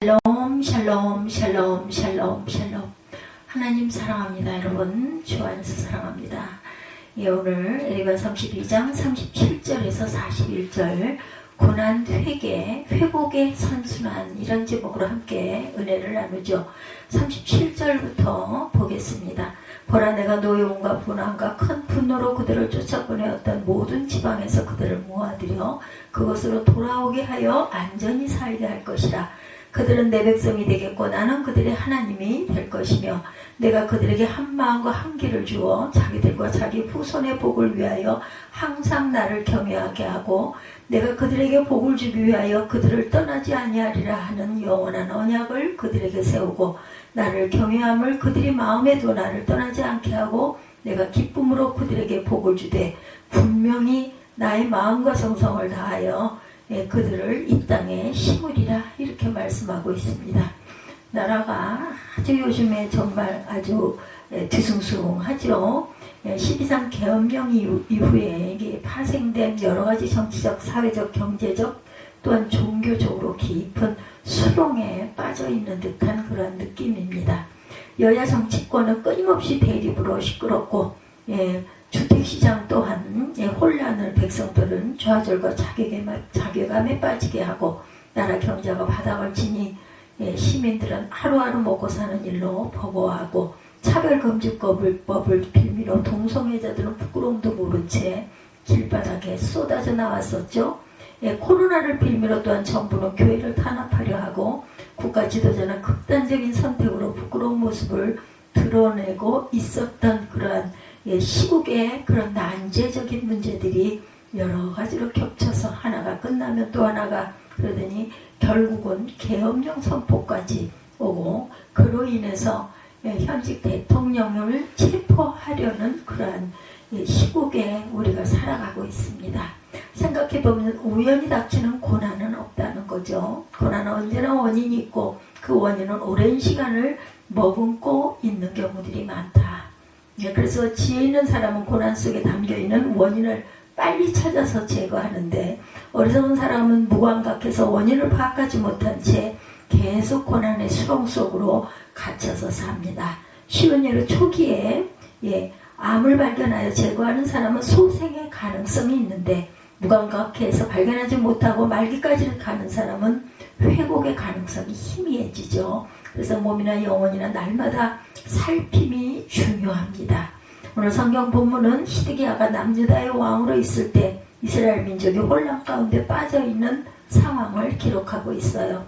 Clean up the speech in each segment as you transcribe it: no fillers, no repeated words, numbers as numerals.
샬롬 샬롬 샬롬 샬롬 샬롬. 하나님 사랑합니다. 여러분 주 안에서 사랑합니다. 오늘 에레미야 32장 37절에서 41절 고난 회개 회복의 선순환 이런 제목으로 함께 은혜를 나누죠. 37절부터 보겠습니다. 보라, 내가 노여움과 분함과 큰 분노로 그들을 쫓아보내었던 모든 지방에서 그들을 모아들여 그곳으로 돌아오게 하여 안전히 살게 할 것이라. 그들은 내 백성이 되겠고 나는 그들의 하나님이 될 것이며 내가 그들에게 한 마음과 한 길을 주어 자기들과 자기 후손의 복을 위하여 항상 나를 경외하게 하고 내가 그들에게 복을 주기 위하여 그들을 떠나지 아니하리라 하는 영원한 언약을 그들에게 세우고 나를 경외함을 그들이 마음에도 나를 떠나지 않게 하고 내가 기쁨으로 그들에게 복을 주되 분명히 나의 마음과 정성을 다하여 그들을 이 땅에 심으리라 이렇게 말씀하고 있습니다. 나라가 아주 요즘에 정말 아주 뒤숭숭하죠. 12.3 계엄령 이후에 이게 파생된 여러가지 정치적, 사회적, 경제적 또한 종교적으로 깊은 수렁에 빠져있는 듯한 그런 느낌입니다. 여야 정치권은 끊임없이 대립으로 시끄럽고 주택시장 또한 혼란을 백성들은 좌절과 자괴감에 빠지게 하고 나라 경제가 바닥을 치니 시민들은 하루하루 먹고 사는 일로 버거워하고 차별금지법을 빌미로 동성애자들은 부끄러움도 모른 채 길바닥에 쏟아져 나왔었죠. 코로나를 빌미로 또한 정부는 교회를 탄압하려 하고 국가 지도자는 극단적인 선택으로 부끄러운 모습을 드러내고 있었던 그러한 시국의 그런 난제적인 문제들이 여러 가지로 겹쳐서 하나가 끝나면 또 하나가 그러더니 결국은 계엄령 선포까지 오고 그로 인해서 현직 대통령을 체포하려는 그러한 시국에 우리가 살아가고 있습니다. 생각해보면 우연히 닥치는 고난은 없다는 거죠. 고난은 언제나 원인이 있고 그 원인은 오랜 시간을 머금고 있는 경우들이 많다. 그래서 지혜 있는 사람은 고난 속에 담겨있는 원인을 빨리 찾아서 제거하는데 어리석은 사람은 무감각해서 원인을 파악하지 못한 채 계속 고난의 수렁 속으로 갇혀서 삽니다. 쉬운 예로 초기에 암을 발견하여 제거하는 사람은 소생의 가능성이 있는데 무감각해서 발견하지 못하고 말기까지 가는 사람은 회복의 가능성이 희미해지죠. 그래서 몸이나 영혼이나 날마다 살핌이 중요합니다. 오늘 성경 본문은 시드기야가 남유다의 왕으로 있을 때 이스라엘 민족이 혼란 가운데 빠져있는 상황을 기록하고 있어요.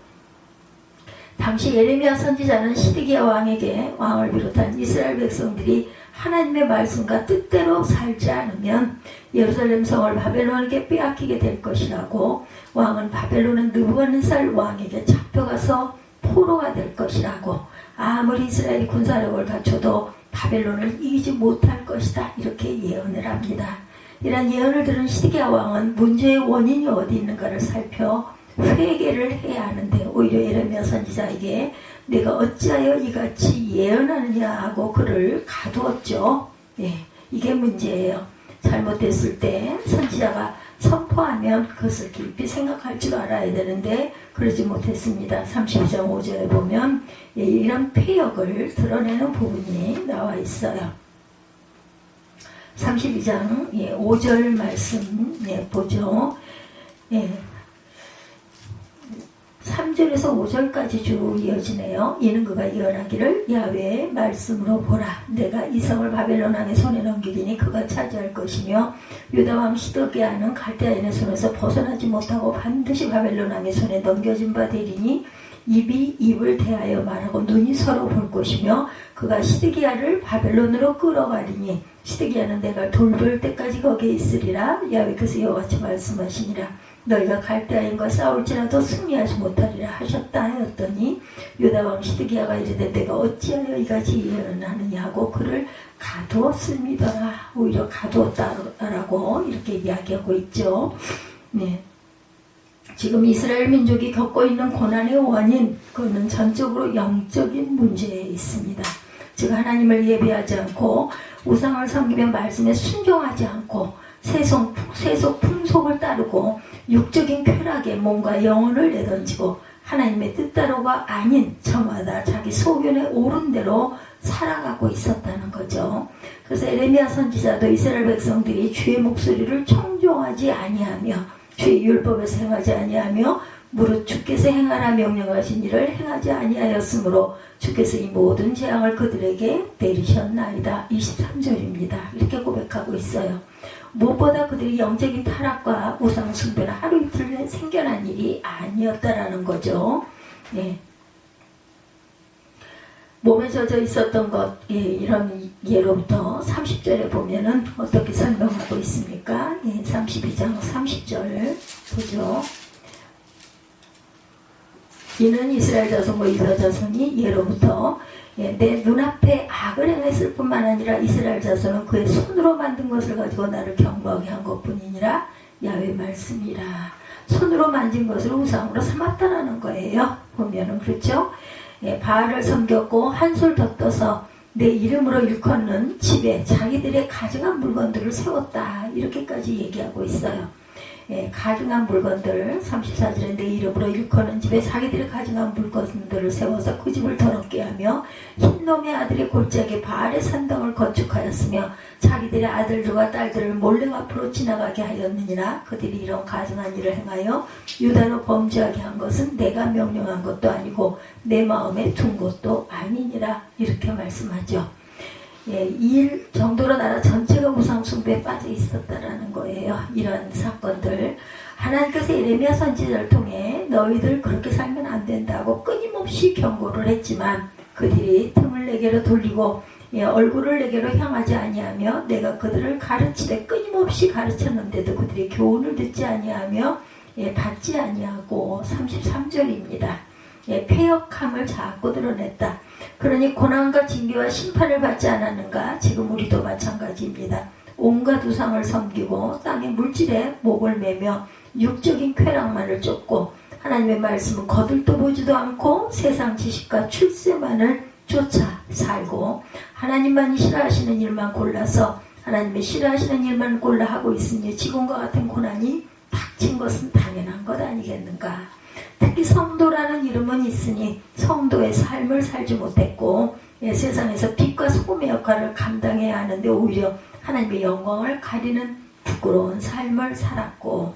당시 예레미야 선지자는 시드기야 왕에게 왕을 비롯한 이스라엘 백성들이 하나님의 말씀과 뜻대로 살지 않으면 예루살렘 성을 바벨론에게 빼앗기게 될 것이라고 왕은 바벨론의 느부갓네살 왕에게 잡혀가서 포로가 될 것이라고 아무리 이스라엘이 군사력을 갖춰도 바벨론을 이기지 못할 것이다 이렇게 예언을 합니다. 이런 예언을 들은 시드기야 왕은 문제의 원인이 어디 있는가를 살펴 회개를 해야 하는데 오히려 예레미야 선지자에게 내가 어찌하여 이같이 예언하느냐 하고 그를 가두었죠. 이게 문제예요. 잘못됐을 때 선지자가 선포하면 그것을 깊이 생각할 줄 알아야 되는데 그러지 못했습니다. 32장 5절에 보면 이런 폐역을 드러내는 부분이 나와 있어요. 32장 5절 말씀 보죠. 3절에서 5절까지 쭉 이어지네요. 이는 그가 예언하기를 야훼의 말씀으로 보라, 내가 이 성을 바벨론 왕의 손에 넘기리니 그가 차지할 것이며 유다 왕 시드기야는 갈대아인의 손에서 벗어나지 못하고 반드시 바벨론 왕의 손에 넘겨진 바 되리니 입이 입을 대하여 말하고 눈이 서로 볼 것이며 그가 시드기야를 바벨론으로 끌어가리니 시드기야는 내가 돌볼 때까지 거기에 있으리라. 야훼께서 이와 같이 말씀하시니라. 너희가 갈대아인과 싸울지라도 승리하지 못하리라 하셨다 하였더니 유다왕 시드기야가 이르되 내가 어찌하여 이같이 예언을 하느냐 하고 그를 가두었습니다. 오히려 가두었다라고 이렇게 이야기하고 있죠. 지금 이스라엘 민족이 겪고 있는 고난의 원인, 그거는 전적으로 영적인 문제에 있습니다. 즉 하나님을 예배하지 않고 우상을 섬기며 말씀에 순종하지 않고 세속 풍속을 따르고 육적인 쾌락에 몸과 영혼을 내던지고 하나님의 뜻대로가 아닌 저마다 자기 소견에 옳은 대로 살아가고 있었다는 거죠. 그래서 에레미야 선지자도 이스라엘 백성들이 주의 목소리를 청종하지 아니하며 주의 율법에서 행하지 아니하며 무릇 주께서 행하라 명령하신 일을 행하지 아니하였으므로 주께서 이 모든 재앙을 그들에게 내리셨나이다. 23절입니다. 이렇게 고백하고 있어요. 무엇보다 그들이 영적인 타락과 우상 숭배는 하루 이틀 생겨난 일이 아니었다라는 거죠. 예. 몸에 젖어 있었던 것, 예, 이런 예로부터 30절에 보면은 어떻게 설명하고 있습니까? 예, 32장 30절 보죠. 이는 이스라엘 자손과 유다 자손이 예로부터 내 눈앞에 악을 행했을 뿐만 아니라 이스라엘 자손은 그의 손으로 만든 것을 가지고 나를 경고하게 한 것뿐이니라. 야훼 말씀이라. 손으로 만진 것을 우상으로 삼았다라는 거예요. 보면은 그렇죠. 바알을 섬겼고 한술 더 떠서 내 이름으로 일컫는 집에 자기들의 가증한 물건들을 세웠다. 이렇게까지 얘기하고 있어요. 가증한 물건들 34절에 내 이름으로 일컫는 집에 자기들의 가증한 물건들을 세워서 그 집을 더럽게 하며 흰놈의 아들의 골짜기 바알의 산당을 건축하였으며 자기들의 아들들과 딸들을 몰래 앞으로 지나가게 하였느니라. 그들이 이런 가증한 일을 행하여 유다로 범죄하게 한 것은 내가 명령한 것도 아니고 내 마음에 둔 것도 아니니라. 이렇게 말씀하죠. 이 일 정도로 나라 전체가 우상 숭배에 빠져 있었다라는 거예요. 이런 사건들 하나님께서 예레미야 선지자를 통해 너희들 그렇게 살면 안 된다고 끊임없이 경고를 했지만 그들이 틈을 내게로 돌리고 얼굴을 내게로 향하지 아니하며 내가 그들을 가르치되 끊임없이 가르쳤는데도 그들이 교훈을 듣지 아니하며 받지 아니하고 33절입니다. 패역함을 자꾸 드러냈다. 그러니 고난과 징계와 심판을 받지 않았는가? 지금 우리도 마찬가지입니다. 온갖 우상을 섬기고 땅의 물질에 목을 매며 육적인 쾌락만을 쫓고 하나님의 말씀은 거들떠 보지도 않고 세상 지식과 출세만을 쫓아 살고 하나님만이 싫어하시는 일만 골라서 하나님의 싫어하시는 일만 골라 하고 있으니 지금과 같은 고난이 닥친 것은 당연한 것 아니겠는가? 특히 성도라는 이름은 있으니 성도의 삶을 살지 못했고 세상에서 빛과 소금의 역할을 감당해야 하는데 오히려 하나님의 영광을 가리는 부끄러운 삶을 살았고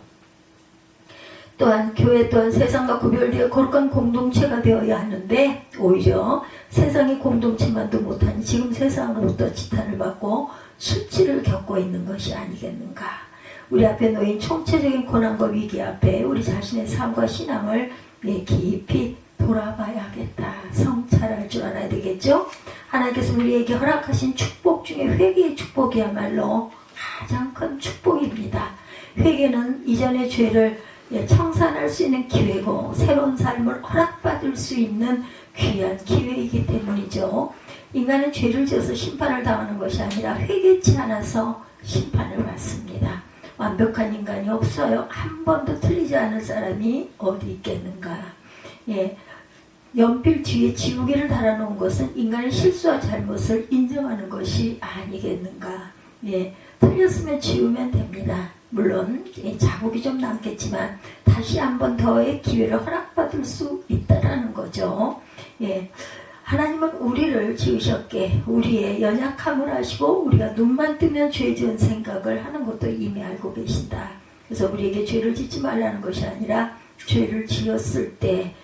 또한 교회 또한 세상과 구별되어 거룩한 공동체가 되어야 하는데 오히려 세상의 공동체만도 못하니 지금 세상으로부터 지탄을 받고 수치를 겪고 있는 것이 아니겠는가. 우리 앞에 놓인 총체적인 고난과 위기 앞에 우리 자신의 삶과 신앙을 깊이 돌아봐야겠다. 성찰할 줄 알아야 되겠죠? 하나님께서 우리에게 허락하신 축복 중에 회개의 축복이야말로 가장 큰 축복입니다. 회개는 이전의 죄를 청산할 수 있는 기회고 새로운 삶을 허락받을 수 있는 귀한 기회이기 때문이죠. 인간은 죄를 지어서 심판을 당하는 것이 아니라 회개치 않아서 심판을 받습니다. 완벽한 인간이 없어요. 한 번도 틀리지 않을 사람이 어디 있겠는가. 연필 뒤에 지우개를 달아놓은 것은 인간의 실수와 잘못을 인정하는 것이 아니겠는가. 틀렸으면 지우면 됩니다. 물론 자국이 좀 남겠지만 다시 한 번 더의 기회를 허락받을 수 있다라는 거죠. 하나님은 우리를 지으셨기에 우리의 연약함을 아시고 우리가 눈만 뜨면 죄 지은 생각을 하는 것도 이미 알고 계신다. 그래서 우리에게 죄를 짓지 말라는 것이 아니라 죄를 지었을 때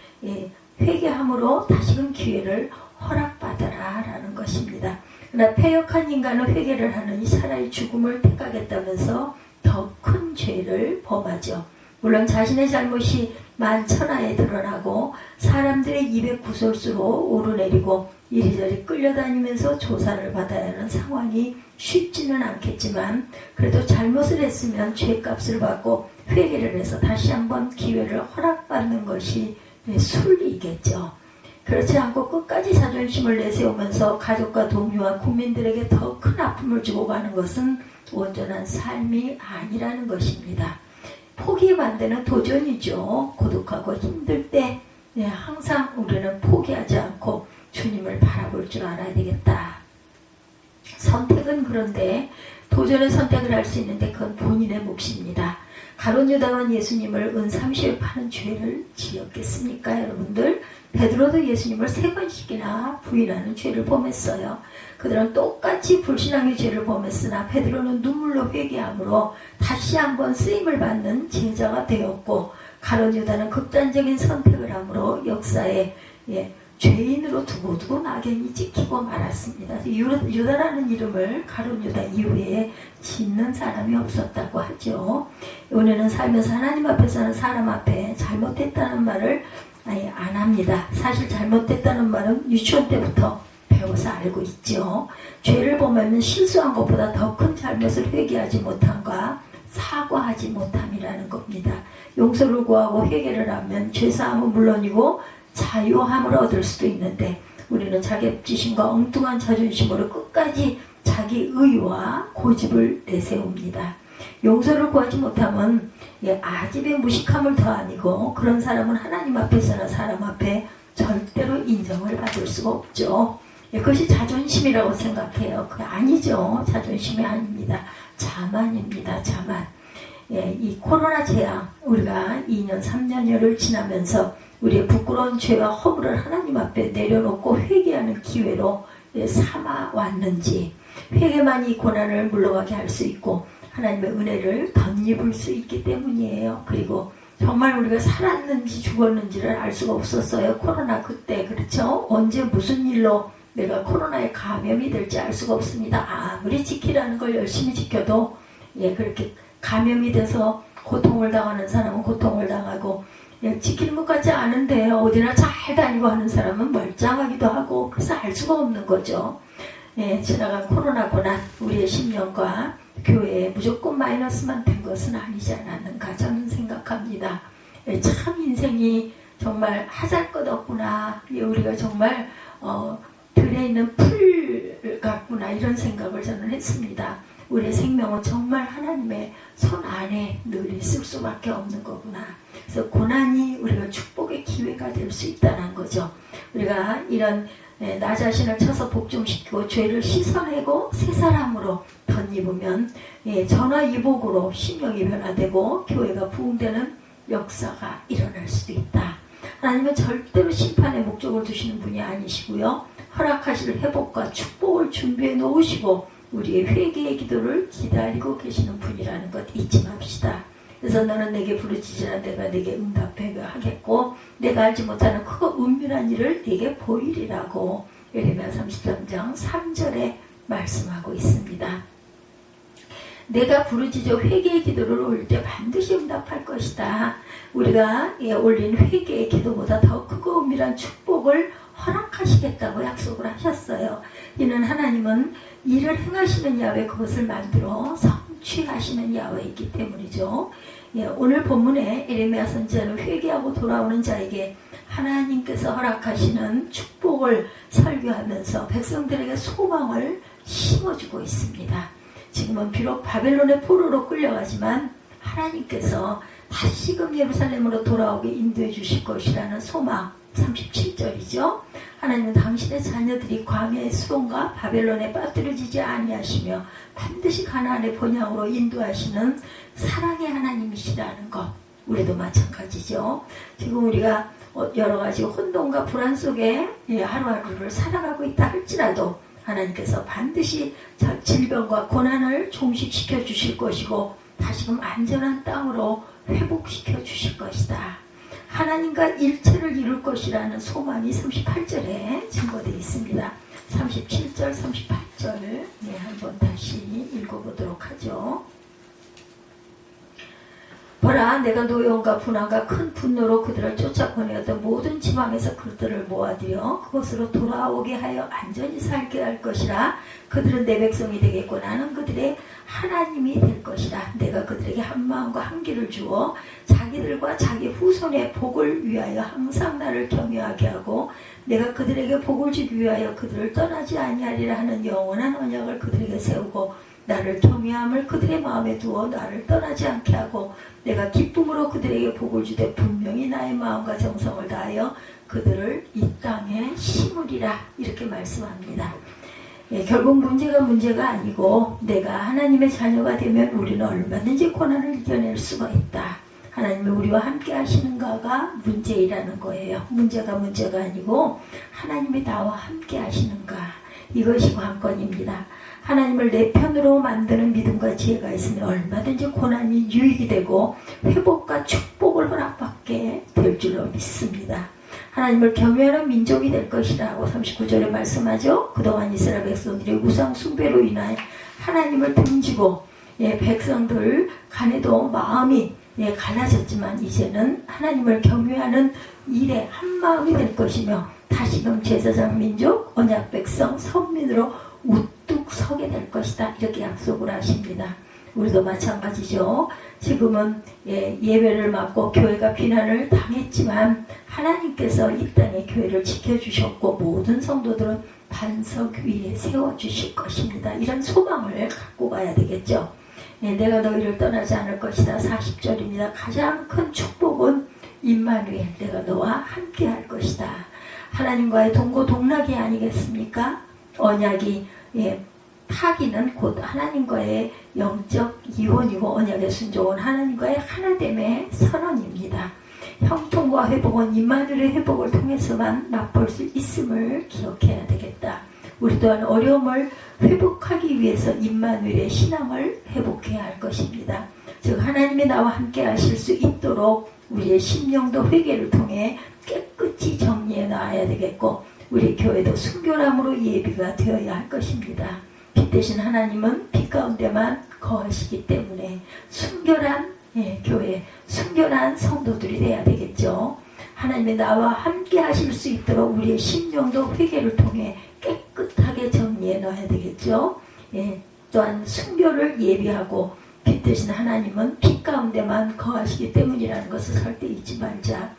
회개함으로 다시금 기회를 허락받아라 라는 것입니다. 그러나 패역한 인간은 회개를 하느니 차라리 죽음을 택하겠다면서 더 큰 죄를 범하죠. 물론 자신의 잘못이 만천하에 드러나고 사람들의 입에 구설수로 오르내리고 이리저리 끌려다니면서 조사를 받아야 하는 상황이 쉽지는 않겠지만 그래도 잘못을 했으면 죄값을 받고 회개를 해서 다시 한번 기회를 허락받는 것이 순리이겠죠. 그렇지 않고 끝까지 자존심을 내세우면서 가족과 동료와 국민들에게 더 큰 아픔을 주고 가는 것은 온전한 삶이 아니라는 것입니다. 포기에 반대는 도전이죠. 고독하고 힘들 때 항상 우리는 포기하지 않고 주님을 바라볼 줄 알아야 되겠다. 선택은 그런데 도전의 선택을 할 수 있는데 그건 본인의 몫입니다. 가룟 유다는 예수님을 은 30을 파는 죄를 지었겠습니까? 여러분들, 베드로도 예수님을 3번씩이나 부인하는 죄를 범했어요. 그들은 똑같이 불신앙의 죄를 범했으나 베드로는 눈물로 회개함으로 다시 한번 쓰임을 받는 제자가 되었고, 가룟 유다는 극단적인 선택을 함으로 역사에 죄인으로 두고두고 낙연이 찍히고 말았습니다. 유다라는 이름을 가룟 유다 이후에 짓는 사람이 없었다고 하죠. 우리는 살면서 하나님 앞에서는 사람 앞에 잘못했다는 말을 아예 안 합니다. 사실 잘못했다는 말은 유치원 때부터 배워서 알고 있죠. 죄를 범하면 실수한 것보다 더 큰 잘못을 회개하지 못함과 사과하지 못함이라는 겁니다. 용서를 구하고 회개를 하면 죄사함은 물론이고 자유함을 얻을 수도 있는데, 우리는 자격지심과 엉뚱한 자존심으로 끝까지 자기 의와 고집을 내세웁니다. 용서를 구하지 못하면 아집의 무식함을 더하니고, 그런 사람은 하나님 앞에서나 사람 앞에 절대로 인정을 받을 수가 없죠. 그것이 자존심이라고 생각해요. 그게 아니죠. 자존심이 아닙니다. 자만입니다. 자만. 이 코로나 재앙, 우리가 2년 3년여를 지나면서 우리의 부끄러운 죄와 허물을 하나님 앞에 내려놓고 회개하는 기회로 삼아왔는지, 회개만이 이 고난을 물러가게 할 수 있고 하나님의 은혜를 덧입을 수 있기 때문이에요. 그리고 정말 우리가 살았는지 죽었는지를 알 수가 없었어요. 코로나 그때. 그렇죠? 언제 무슨 일로 내가 코로나에 감염이 될지 알 수가 없습니다. 아무리 지키라는 걸 열심히 지켜도 그렇게 감염이 돼서 고통을 당하는 사람은 고통을 당하고, 지키는 것 같지 않은데 어디나 잘 다니고 하는 사람은 멀쩡하기도 하고, 그래서 알 수가 없는 거죠. 지나간 코로나 고난, 우리의 신령과 교회에 무조건 마이너스만 된 것은 아니지 않았는가 저는 생각합니다. 참 인생이 정말 하잘것없구나. 우리가 정말 들에 있는 풀 같구나, 이런 생각을 저는 했습니다. 우리의 생명은 정말 하나님의 손 안에 늘 있을 수밖에 없는 거구나. 그래서 고난이 우리가 축복의 기회가 될 수 있다는 거죠. 우리가 이런 나 자신을 쳐서 복종시키고 죄를 씻어내고 새 사람으로 덧입으면 전화위복으로 심령이 변화되고 교회가 부흥되는 역사가 일어날 수도 있다. 하나님은 절대로 심판의 목적을 두시는 분이 아니시고요, 허락하실 회복과 축복을 준비해 놓으시고 우리의 회개의 기도를 기다리고 계시는 분이라는 것 잊지 맙시다. 그래서 너는 내게 부르짖으라 내가 내게 응답해 하겠고 내가 알지 못하는 크고 은밀한 일을 내게 보이리라고 예레미야 33장 3절에 말씀하고 있습니다. 내가 부르짖어 회개의 기도를 올릴 때 반드시 응답할 것이다. 우리가 올린 회개의 기도보다 더 크고 은밀한 축복을 허락하시겠다고 약속을 하셨어요. 이는 하나님은 일을 행하시는 야훼, 그것을 만들어 성취하시는 야훼이기 때문이죠. 오늘 본문에 예레미야 선지자는 회개하고 돌아오는 자에게 하나님께서 허락하시는 축복을 설교하면서 백성들에게 소망을 심어주고 있습니다. 지금은 비록 바벨론의 포로로 끌려가지만 하나님께서 다시금 예루살렘으로 돌아오게 인도해 주실 것이라는 소망, 37절이죠. 하나님은 당신의 자녀들이 광야의 수동과 바벨론에 빠뜨려지지 아니하시며 반드시 가나안의 본향으로 인도하시는 사랑의 하나님이시라는 것, 우리도 마찬가지죠. 지금 우리가 여러 가지 혼돈과 불안 속에 하루하루를 살아가고 있다 할지라도 하나님께서 반드시 질병과 고난을 종식시켜 주실 것이고 다시금 안전한 땅으로 회복시켜 주실 것이다. 하나님과 일체를 이룰 것이라는 소망이 38절에 증거되어 있습니다. 37절, 38절 한번 다시 읽어보도록 하죠. 보라, 내가 노여움과 분함과 큰 분노로 그들을 쫓아보내었던 모든 지방에서 그들을 모아들여 그곳으로 돌아오게 하여 안전히 살게 할 것이라. 그들은 내 백성이 되겠고 나는 그들의 하나님이 될 것이라. 내가 그들에게 한 마음과 한 길을 주어 자기들과 자기 후손의 복을 위하여 항상 나를 경외하게 하고 내가 그들에게 복을 주기 위하여 그들을 떠나지 아니하리라 하는 영원한 언약을 그들에게 세우고 나를 경외함을 그들의 마음에 두어 나를 떠나지 않게 하고 내가 기쁨으로 그들에게 복을 주되 분명히 나의 마음과 정성을 다하여 그들을 이 땅에 심으리라. 이렇게 말씀합니다. 결국 문제가 아니고 내가 하나님의 자녀가 되면 우리는 얼마든지 고난을 이겨낼 수가 있다. 하나님이 우리와 함께 하시는가가 문제이라는 거예요. 문제가 아니고 하나님이 나와 함께 하시는가, 이것이 관건입니다. 하나님을 내 편으로 만드는 믿음과 지혜가 있으면 얼마든지 고난이 유익이 되고 회복과 축복을 허락받게 될 줄로 믿습니다. 하나님을 경외하는 민족이 될 것이라고 39절에 말씀하죠. 그동안 이스라엘 백성들이 우상 숭배로 인하여 하나님을 등지고 백성들 간에도 마음이 갈라졌지만 이제는 하나님을 경외하는 일에 한마음이 될 것이며 다시금 제사장 민족, 언약 백성, 선민으로 우뚝 서게 될 것이다. 이렇게 약속을 하십니다. 우리도 마찬가지죠. 지금은 예배를 맡고 교회가 비난을 당했지만 하나님께서 이 땅의 교회를 지켜주셨고 모든 성도들은 반석 위에 세워주실 것입니다. 이런 소망을 갖고 가야 되겠죠. 내가 너희를 떠나지 않을 것이다. 40절입니다. 가장 큰 축복은 임마누엘, 내가 너와 함께 할 것이다. 하나님과의 동고동락이 아니겠습니까? 언약이 타기는 곧 하나님과의 영적 이혼이고 언약의 순종은 하나님과의 하나됨의 선언입니다. 형통과 회복은 임마누엘의 회복을 통해서만 맛볼 수 있음을 기억해야 되겠다. 우리 또한 어려움을 회복하기 위해서 임마누엘의 신앙을 회복해야 할 것입니다. 즉 하나님이 나와 함께 하실 수 있도록 우리의 심령도 회개를 통해 깨끗이 정리해 놔야 되겠고 우리 교회도 순결함으로 예비가 되어야 할 것입니다. 빛 대신 하나님은 빛 가운데만 거하시기 때문에 순결한 교회, 순결한 성도들이 돼야 되겠죠. 하나님이 나와 함께 하실 수 있도록 우리의 심령도 회개를 통해 깨끗하게 정리해 놔야 되겠죠. 또한 순결을 예비하고 빛 대신 하나님은 빛 가운데만 거하시기 때문이라는 것을 절대 잊지 말자.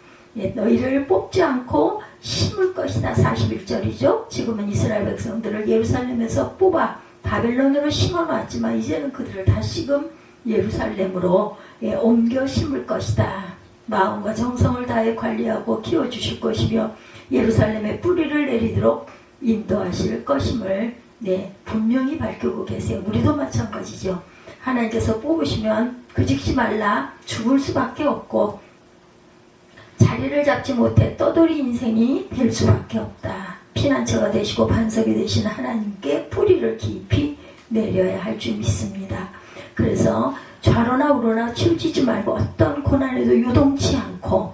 너희를 뽑지 않고 심을 것이다. 41절이죠. 지금은 이스라엘 백성들을 예루살렘에서 뽑아 바벨론으로 심어놨지만 이제는 그들을 다시금 예루살렘으로 옮겨 심을 것이다. 마음과 정성을 다해 관리하고 키워주실 것이며 예루살렘에 뿌리를 내리도록 인도하실 것임을 분명히 밝히고 계세요. 우리도 마찬가지죠. 하나님께서 뽑으시면 그 즉시 말라 죽을 수밖에 없고 자리를 잡지 못해 떠돌이 인생이 될 수밖에 없다. 피난처가 되시고 반석이 되신 하나님께 뿌리를 깊이 내려야 할 줄 믿습니다. 그래서 좌로나 우로나 치우치지 말고 어떤 고난에도 요동치 않고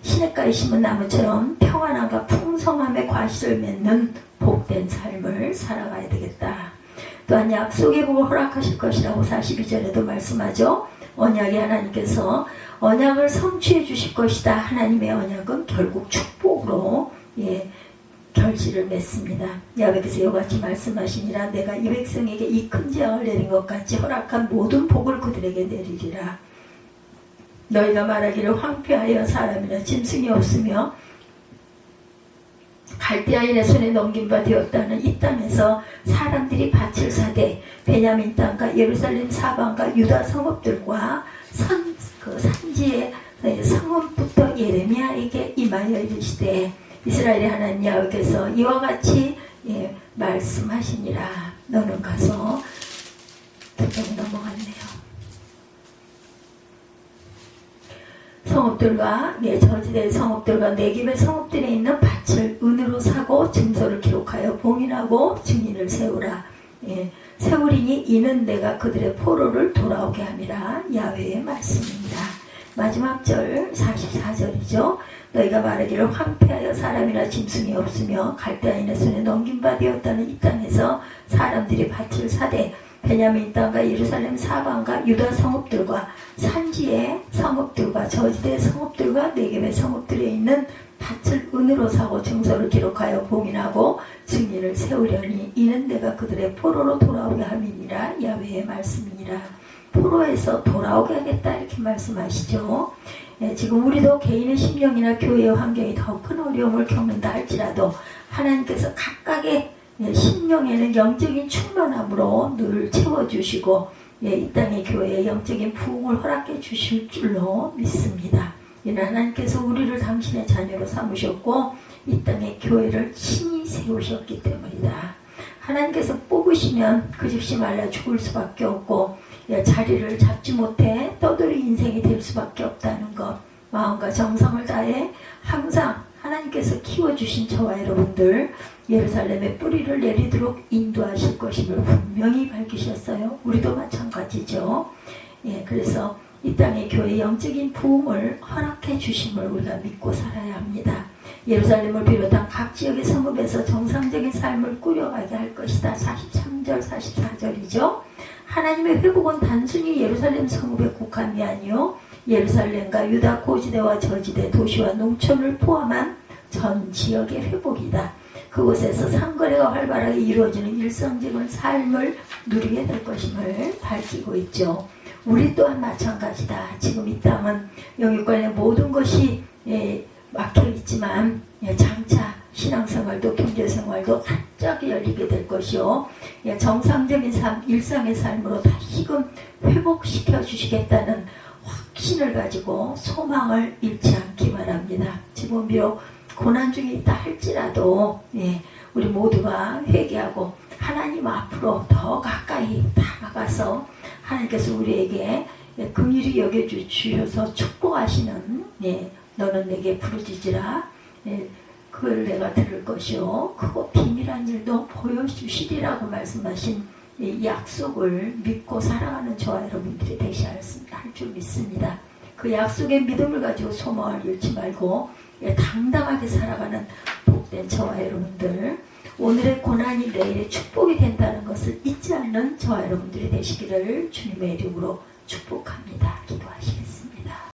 시냇가에 심은 나무처럼 평안함과 풍성함의 과실을 맺는 복된 삶을 살아가야 되겠다. 또한 약속의 복을 허락하실 것이라고 42절에도 말씀하죠. 언약의 하나님께서 언약을 성취해 주실 것이다. 하나님의 언약은 결국 축복으로 결실을 맺습니다. 야훼께서 이같이 말씀하시니라. 내가 이 백성에게 이 큰 재앙을 내린 것 같이 허락한 모든 복을 그들에게 내리리라. 너희가 말하기를 황폐하여 사람이나 짐승이 없으며 갈대아인의 손에 넘긴 바 되었다는 이 땅에서 사람들이 밭을 사되 베냐민 땅과 예루살렘 사방과 유다 성읍들과 산지의 성읍부터 예레미야에게 임하여 이르시되 이스라엘의 하나님 야훼께서 이와 같이 말씀하시니라. 너는 가서 부정이 넘어갔네요. 성읍들과 저지대의 성읍들과 네겝의 성읍들에 있는 밭을 은으로 사고 증서를 기록하여 봉인하고 증인을 세우라. 세우리니 이는 내가 그들의 포로를 돌아오게 함이라. 야훼의 말씀입니다. 마지막 절 44절이죠. 너희가 말하기를 황폐하여 사람이나 짐승이 없으며 갈대아인의 손에 넘긴 바 되었다는 이 땅에서 사람들이 밭을 사되 베냐민 땅과 예루살렘 사방과 유다 성읍들과 산지의 성읍들과 저지대 성읍들과 네겝의 성읍들에 있는 밭을 은으로 사고 증서를 기록하여 봉인하고 증인을 세우려니 이는 내가 그들의 포로로 돌아오게 함이니라. 야훼의 말씀이니라. 포로에서 돌아오게 하겠다 이렇게 말씀하시죠. 지금 우리도 개인의 심령이나 교회의 환경이 더 큰 어려움을 겪는다 할지라도 하나님께서 각각의 심령에는 영적인 충만함으로 늘 채워주시고 이 땅의 교회에 영적인 부흥을 허락해 주실 줄로 믿습니다. 이는 하나님께서 우리를 당신의 자녀로 삼으셨고 이 땅의 교회를 신이 세우셨기 때문이다. 하나님께서 뽑으시면 그 즉시 말라 죽을 수밖에 없고 자리를 잡지 못해 떠돌이 인생이 될 수밖에 없다는 것, 마음과 정성을 다해 항상 하나님께서 키워주신 저와 여러분들 예루살렘에 뿌리를 내리도록 인도하실 것임을 분명히 밝히셨어요. 우리도 마찬가지죠. 그래서 이 땅의 교회 영적인 부흥을 허락해 주심을 우리가 믿고 살아야 합니다. 예루살렘을 비롯한 각 지역의 성읍에서 정상적인 삶을 꾸려가게 할 것이다. 43절 44절이죠. 하나님의 회복은 단순히 예루살렘 성읍의 국함이 아니요 예루살렘과 유다 고지대와 저지대 도시와 농촌을 포함한 전 지역의 회복이다. 그곳에서 상거래가 활발하게 이루어지는 일상적인 삶을 누리게 될 것임을 밝히고 있죠. 우리 또한 마찬가지다. 지금 이 땅은 영육간의 모든 것이 막혀있지만 장차 신앙생활도 경제생활도 갑자기 열리게 될 것이요 정상적인 삶, 일상의 삶으로 다시금 회복시켜 주시겠다는 확신을 가지고 소망을 잃지 않기 바랍니다. 지금 비록 고난 중에 있다 할지라도 우리 모두가 회개하고 하나님 앞으로 더 가까이 다가가서 하나님께서 우리에게 긍휼히 여겨주셔서 축복하시는 너는 내게 부르짖으라 그걸 내가 들을 것이요 크고 비밀한 일도 보여주시리라고 말씀하신 이 약속을 믿고 살아가는 저와 여러분들이 되셔야 할 줄 믿습니다. 그 약속의 믿음을 가지고 소망을 잃지 말고 당당하게 살아가는 복된 저와 여러분들, 오늘의 고난이 내일의 축복이 된다는 것을 잊지 않는 저와 여러분들이 되시기를 주님의 이름으로 축복합니다. 기도